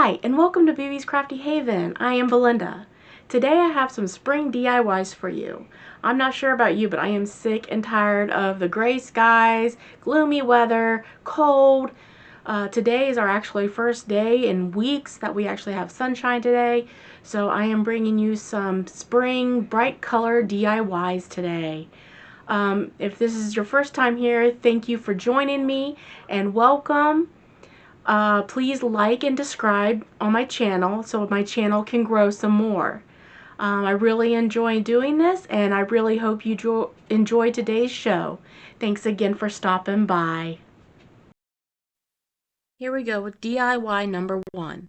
Hi, and welcome to BB's Crafty Haven. I am Belinda. Today I have some spring DIYs for you. I'm not sure about you, but I am sick and tired of the gray skies, gloomy weather, cold. Today is our actually first day in weeks that we actually have sunshine today. So I am bringing you some spring bright color DIYs today. If this is your first time here, thank you for joining me and welcome. Please like and subscribe on my channel so my channel can grow some more. I really enjoy doing this, and I really hope you enjoy today's show. Thanks again for stopping by. Here we go with DIY number 1.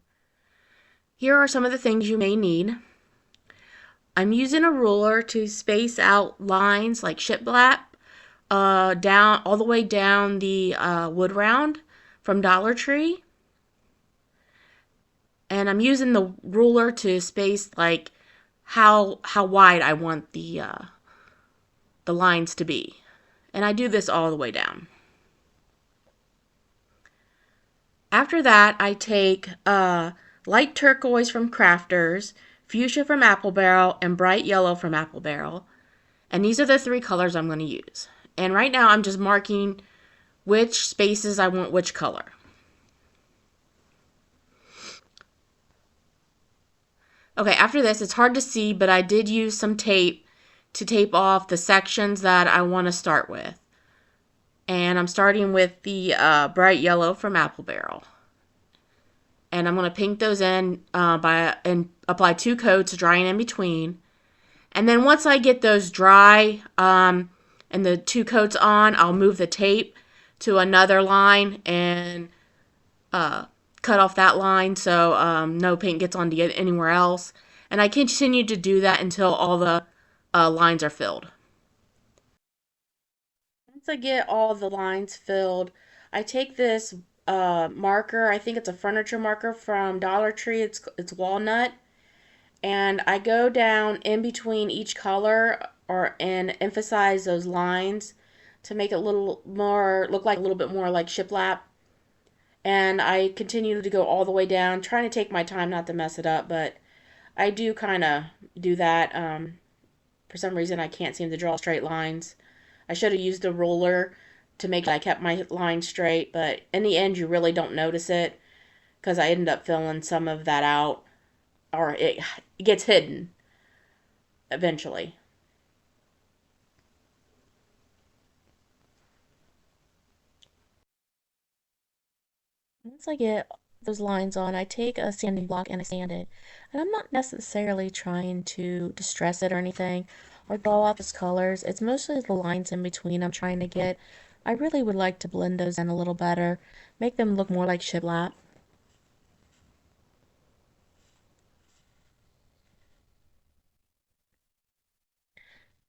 Here are some of the things you may need. I'm using a ruler to space out lines like shiplap down all the way down the wood round from Dollar Tree. And I'm using the ruler to space like how wide I want the lines to be. And I do this all the way down. After that, I take light turquoise from Crafters, fuchsia from Apple Barrel, and bright yellow from Apple Barrel. And these are the 3 colors I'm going to use. And right now I'm just marking which spaces I want which color. Okay, after this, it's hard to see, but I did use some tape to tape off the sections that I want to start with. And I'm starting with the bright yellow from Apple Barrel. And I'm going to paint those in and apply 2 coats, drying in between. And then once I get those dry and the 2 coats on, I'll move the tape to another line and cut off that line so no paint gets on to get anywhere else. And I continue to do that until all the lines are filled. Once I get all the lines filled, I take this marker. I think it's a furniture marker from Dollar Tree. It's walnut. And I go down in between each color and emphasize those lines to make it a little more look like a little bit more like shiplap. And I continue to go all the way down, trying to take my time not to mess it up, but I do kind of do that. For some reason, I can't seem to draw straight lines. I should have used a ruler to make sure I kept my line straight, but in the end, you really don't notice it because I ended up filling some of that out, or it gets hidden eventually. Once I get those lines on, I take a sanding block and I sand it. And I'm not necessarily trying to distress it or anything or draw out those colors. It's mostly the lines in between I'm trying to get. I really would like to blend those in a little better, make them look more like shiplap.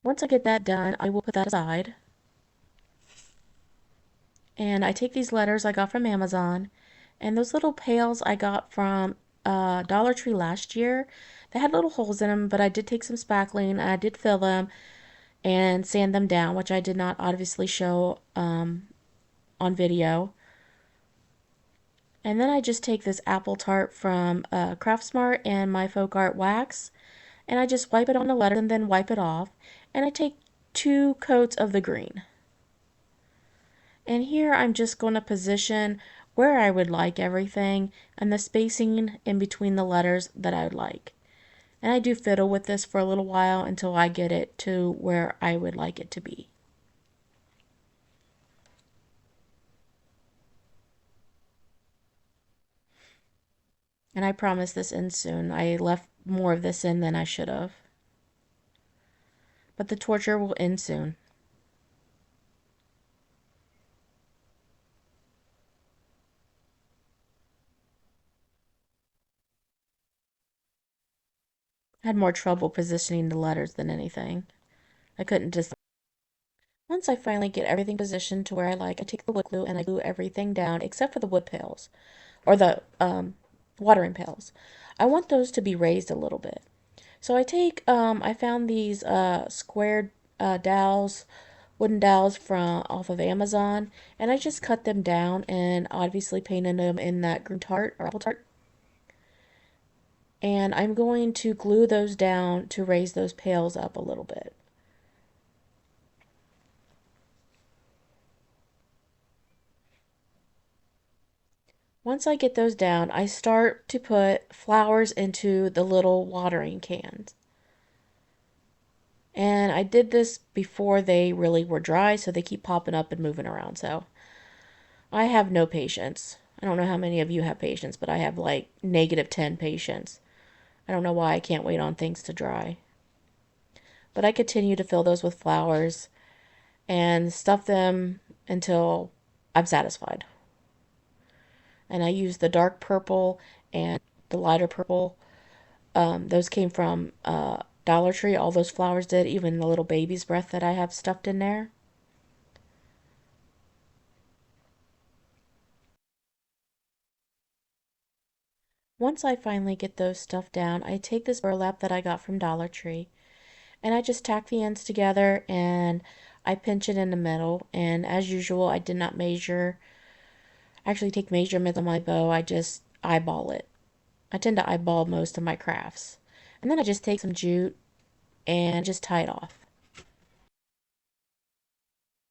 Once I get that done, I will put that aside. And I take these letters I got from Amazon, and those little pails I got from Dollar Tree last year. They had little holes in them, but I did take some spackling and I did fill them and sand them down, which I did not obviously show on video. And then I just take this apple tart from Craftsmart and my folk art wax, and I just wipe it on the letter and then wipe it off. And I take 2 coats of the green. And here I'm just going to position where I would like everything and the spacing in between the letters that I would like. And I do fiddle with this for a little while until I get it to where I would like it to be. And I promise this ends soon. I left more of this in than I should have. But the torture will end soon. I had more trouble positioning the letters than anything. I couldn't just... Once I finally get everything positioned to where I like, I take the wood glue and I glue everything down except for the wood pails. Or the watering pails. I want those to be raised a little bit. So I found these squared dowels, wooden dowels from off of Amazon, and I just cut them down and obviously painted them in that green tart or apple tart. And I'm going to glue those down to raise those pails up a little bit. Once I get those down, I start to put flowers into the little watering cans. And I did this before they really were dry, so they keep popping up and moving around. So I have no patience. I don't know how many of you have patience, but I have like -10 patience. I don't know why I can't wait on things to dry. But I continue to fill those with flowers and stuff them until I'm satisfied. And I use the dark purple and the lighter purple. Those came from Dollar Tree. All those flowers did, even the little baby's breath that I have stuffed in there. Once I finally get those stuffed down, I take this burlap that I got from Dollar Tree and I just tack the ends together and I pinch it in the middle. And as usual, I did not actually take measurements on my bow. I just eyeball it. I tend to eyeball most of my crafts. And then I just take some jute and just tie it off.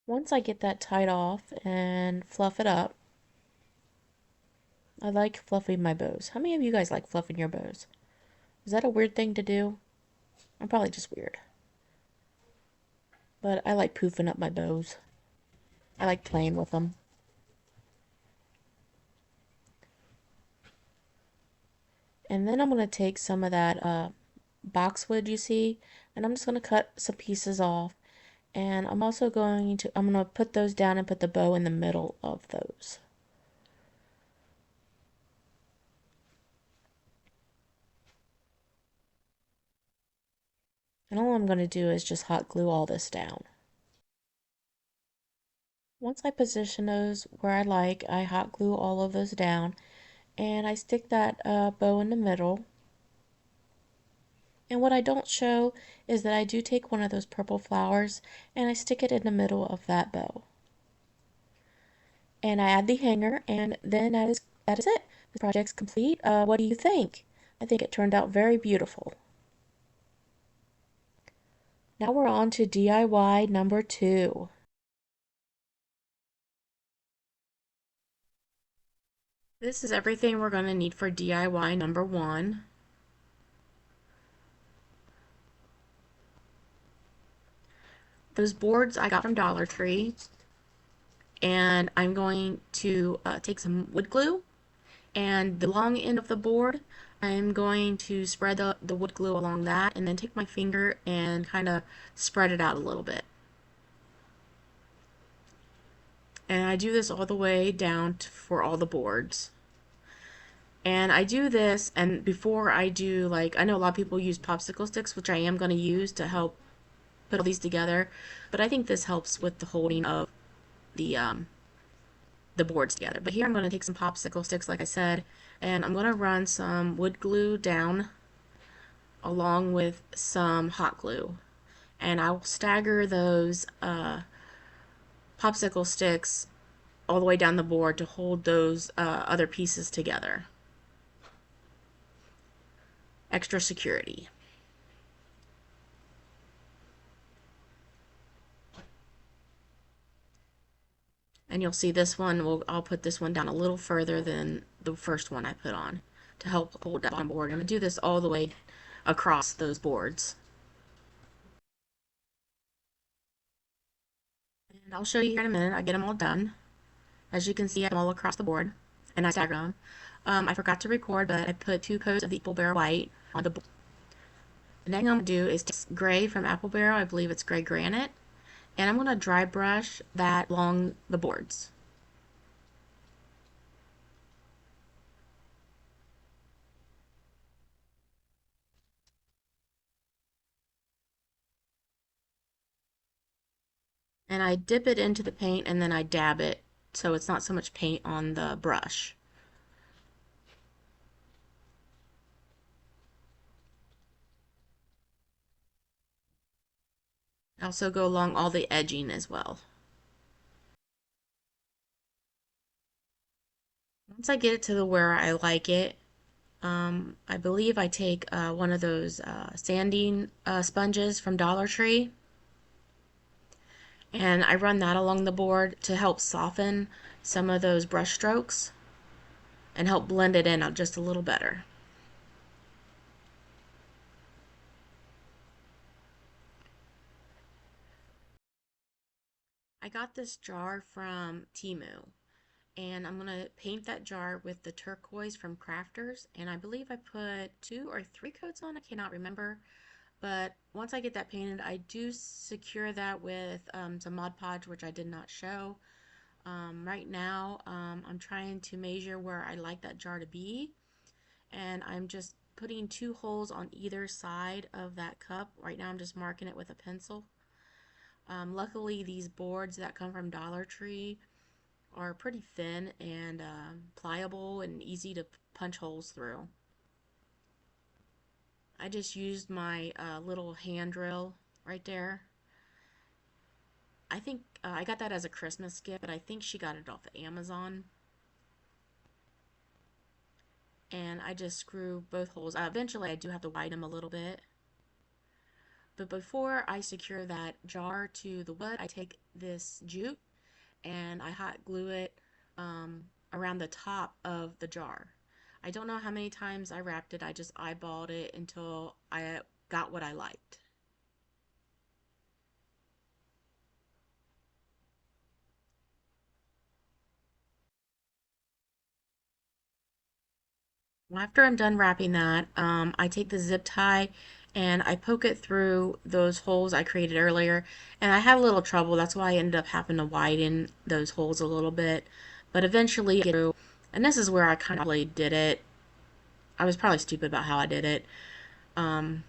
Once I get that tied off and fluff it up, I like fluffing my bows. How many of you guys like fluffing your bows? Is that a weird thing to do? I'm probably just weird. But I like poofing up my bows. I like playing with them. And then I'm going to take some of that boxwood you see, and I'm just going to cut some pieces off. And I'm going to put those down and put the bow in the middle of those. And all I'm going to do is just hot glue all this down. Once I position those where I like, I hot glue all of those down and I stick that bow in the middle. And what I don't show is that I do take one of those purple flowers and I stick it in the middle of that bow. And I add the hanger and then that is it. The project's complete. What do you think? I think it turned out very beautiful. Now we're on to DIY number 2. This is everything we're going to need for DIY number 1. Those boards I got from Dollar Tree, and I'm going to take some wood glue, and the long end of the board I'm going to spread the wood glue along that and then take my finger and kind of spread it out a little bit. And I do this all the way down for all the boards. And I do this, and before I do, like, I know a lot of people use popsicle sticks, which I am going to use to help put all these together, but I think this helps with the holding of the the boards together. But here I'm going to take some popsicle sticks, like I said, and I'm going to run some wood glue down along with some hot glue. And I'll stagger those popsicle sticks all the way down the board to hold those other pieces together. Extra security. And you'll see this one, I'll put this one down a little further than the first one I put on to help hold that on board. I'm going to do this all the way across those boards. And I'll show you here in a minute. I get them all done. As you can see, I'm all across the board, and I stagger them. I forgot to record, but I put 2 coats of the Apple Barrel White on the board. The next thing I'm going to do is take gray from Apple Barrel, I believe it's gray granite, and I'm going to dry brush that along the boards. And I dip it into the paint and then I dab it so it's not so much paint on the brush. I also go along all the edging as well. Once I get it to the where I like it, I believe I take one of those sanding sponges from Dollar Tree, and I run that along the board to help soften some of those brush strokes and help blend it in just a little better. I got this jar from Temu, and I'm going to paint that jar with the turquoise from Crafters, and I believe I put 2 or 3 coats on, I cannot remember. But once I get that painted, I do secure that with some Mod Podge, which I did not show. Right now, I'm trying to measure where I like that jar to be, and I'm just putting 2 holes on either side of that cup. Right now, I'm just marking it with a pencil. Luckily, these boards that come from Dollar Tree are pretty thin and pliable and easy to punch holes through. I just used my little hand drill right there. I think I got that as a Christmas gift, but I think she got it off of Amazon. And I just screw both holes. Eventually, I do have to widen them a little bit. But before I secure that jar to the wood, I take this jute and I hot glue it around the top of the jar. I don't know how many times I wrapped it. I just eyeballed it until I got what I liked. After I'm done wrapping that, I take the zip tie and I poke it through those holes I created earlier. And I had a little trouble. That's why I ended up having to widen those holes a little bit. But eventually I get through. And this is where I kind of really did it. I was probably stupid about how I did it. Um,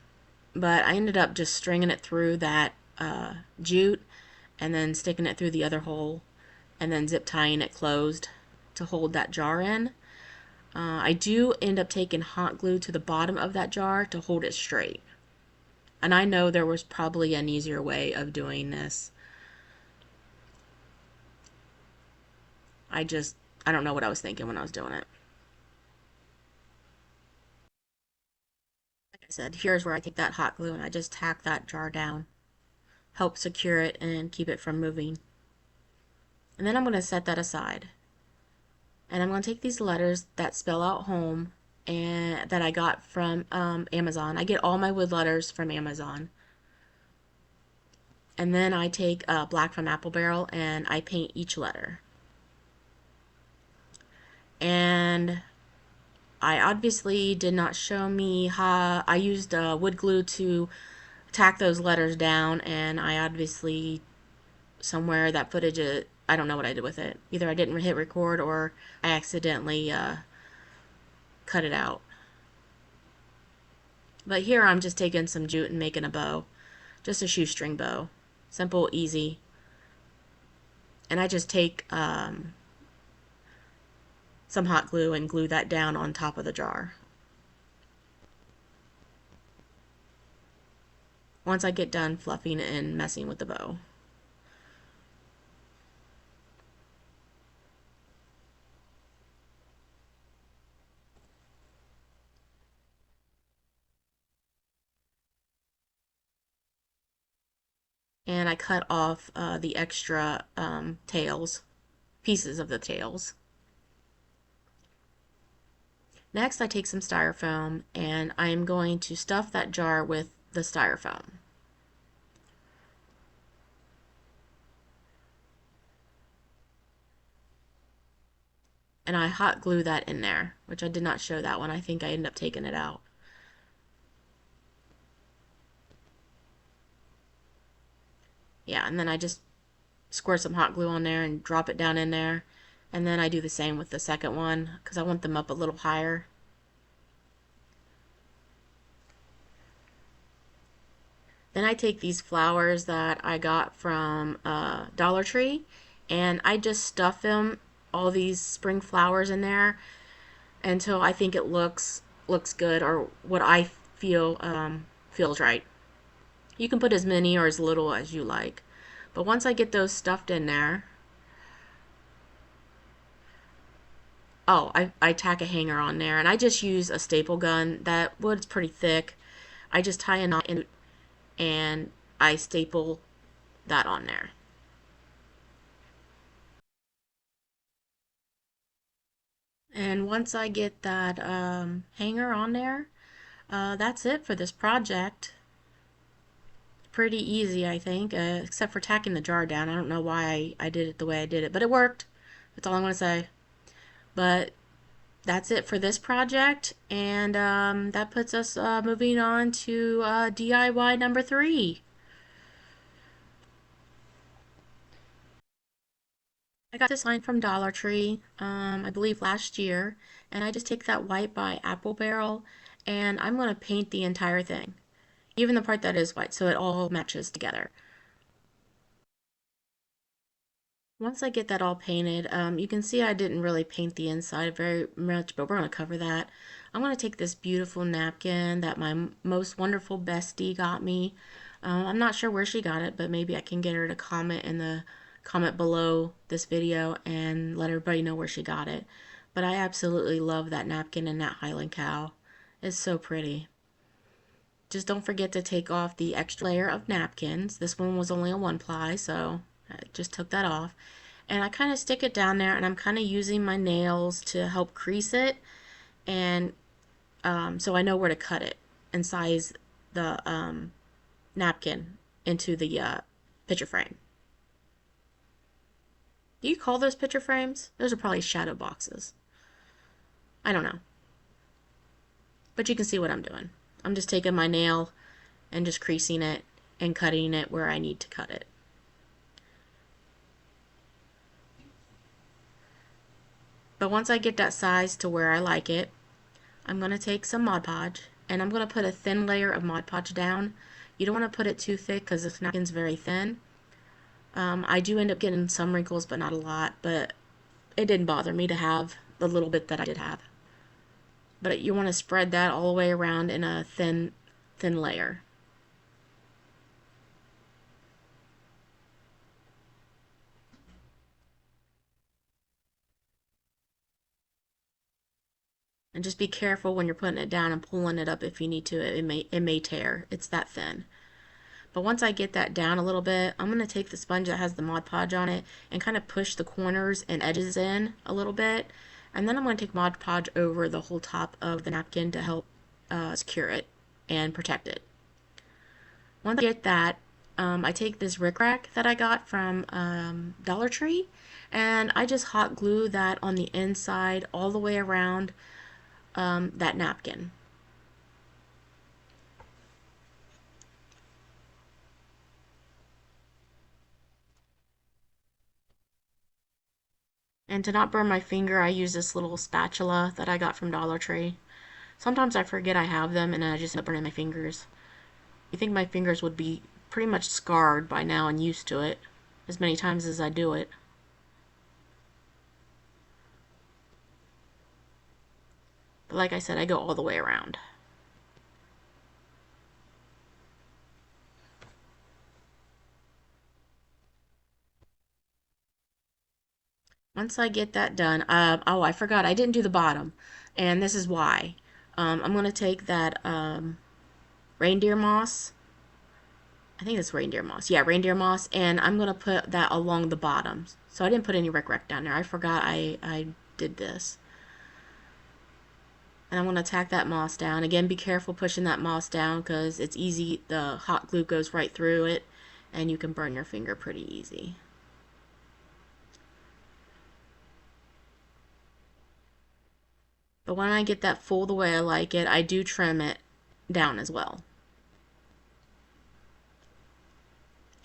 but I ended up just stringing it through that jute and then sticking it through the other hole and then zip tying it closed to hold that jar in. I do end up taking hot glue to the bottom of that jar to hold it straight. And I know there was probably an easier way of doing this. I just, I don't know what I was thinking when I was doing it. Like I said, here's where I take that hot glue and I just tack that jar down. Help secure it and keep it from moving. And then I'm going to set that aside. And I'm going to take these letters that spell out home and that I got from Amazon. I get all my wood letters from Amazon. And then I take black from Apple Barrel and I paint each letter. And I obviously did not show me how I used wood glue to tack those letters down, and I obviously somewhere that footage, I don't know what I did with it. Either I didn't hit record or I accidentally cut it out. But here I'm just taking some jute and making a bow, just a shoestring bow, simple, easy. And I just take some hot glue and glue that down on top of the jar. Once I get done fluffing and messing with the bow. And I cut off the extra tails, pieces of the tails. Next, I take some styrofoam and I am going to stuff that jar with the styrofoam. And I hot glue that in there, which I did not show that one. I think I ended up taking it out. Yeah, and then I just squirt some hot glue on there and drop it down in there. And then I do the same with the second one because I want them up a little higher. Then I take these flowers that I got from Dollar Tree and I just stuff them, all these spring flowers in there until I think it looks good or what I feel feels right. You can put as many or as little as you like. But once I get those stuffed in there, Oh, I tack a hanger on there, and I just use a staple gun. That wood's pretty thick. I just tie a knot in and I staple that on there. And once I get that hanger on there, that's it for this project. Pretty easy, I think, except for tacking the jar down. I don't know why I did it the way I did it, but it worked. That's all I'm going to say. But that's it for this project, and that puts us moving on to DIY number 3. I got this line from Dollar Tree, I believe last year, and I just take that white by Apple Barrel, and I'm going to paint the entire thing, even the part that is white, so it all matches together. Once I get that all painted, you can see I didn't really paint the inside very much, but we're going to cover that. I'm going to take this beautiful napkin that my most wonderful bestie got me. I'm not sure where she got it, but maybe I can get her to comment in the comment below this video and let everybody know where she got it. But I absolutely love that napkin and that Highland cow. It's so pretty. Just don't forget to take off the extra layer of napkins. This one was only a 1-ply, so I just took that off. And I kind of stick it down there, and I'm kind of using my nails to help crease it, and so I know where to cut it and size the napkin into the picture frame. Do you call those picture frames? Those are probably shadow boxes. I don't know. But you can see what I'm doing. I'm just taking my nail and just creasing it and cutting it where I need to cut it. But once I get that size to where I like it, I'm going to take some Mod Podge and I'm going to put a thin layer of Mod Podge down. You don't want to put it too thick because this napkin's very thin. I do end up getting some wrinkles, but not a lot. But it didn't bother me to have the little bit that I did have. But you want to spread that all the way around in a thin layer. And just be careful when you're putting it down and pulling it up if you need to. It may tear. It's that thin. But once I get that down a little bit, I'm going to take the sponge that has the Mod Podge on it and kind of push the corners and edges in a little bit. And then I'm going to take Mod Podge over the whole top of the napkin to help secure it and protect it. Once I get that, I take this Rick Rack that I got from Dollar Tree and I just hot glue that on the inside all the way around that napkin. And to not burn my finger, I use this little spatula that I got from Dollar Tree. Sometimes I forget I have them and I just end up burning my fingers. You think my fingers would be pretty much scarred by now and used to it, as many times as I do it. But like I said, I go all the way around. Once I get that done, oh, I forgot, I didn't do the bottom. And this is why. I'm going to take that reindeer moss. I think it's reindeer moss. Yeah, reindeer moss. And I'm going to put that along the bottoms. So I didn't put any Rick Rack down there. I forgot I did this. And I'm going to tack that moss down. Again, be careful pushing that moss down because it's easy. The hot glue goes right through it and you can burn your finger pretty easy. But when I get that full the way I like it, I do trim it down as well.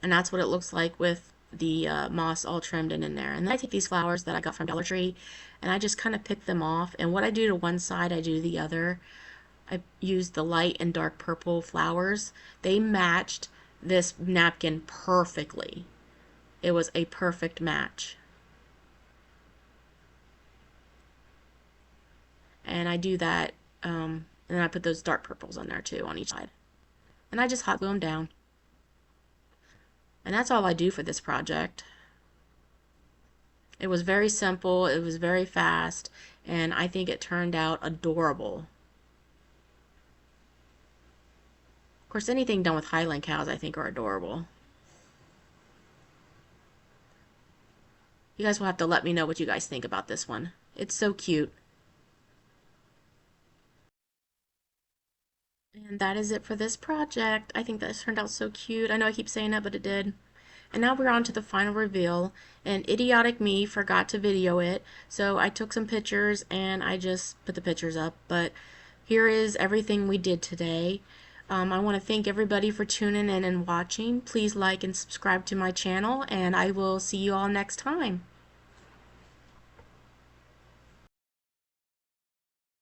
And that's what it looks like with the moss all trimmed in there. And then I take these flowers that I got from Dollar Tree and I just kind of pick them off. And what I do to one side, I do the other. I used the light and dark purple flowers. They matched this napkin perfectly. It was a perfect match. And I do that, and then I put those dark purples on there too on each side. And I just hot glue them down. And that's all I do for this project. It was very simple, it was very fast, and I think it turned out adorable. Of course, anything done with Highland cows I think are adorable. You guys will have to let me know what you guys think about this one. It's so cute. And that is it for this project. I think that turned out so cute. I know I keep saying that, but it did. And now we're on to the final reveal. And idiotic me forgot to video it, so I took some pictures and I just put the pictures up. But here is everything we did today. I want to thank everybody for tuning in and watching. Please like and subscribe to my channel, and I will see you all next time.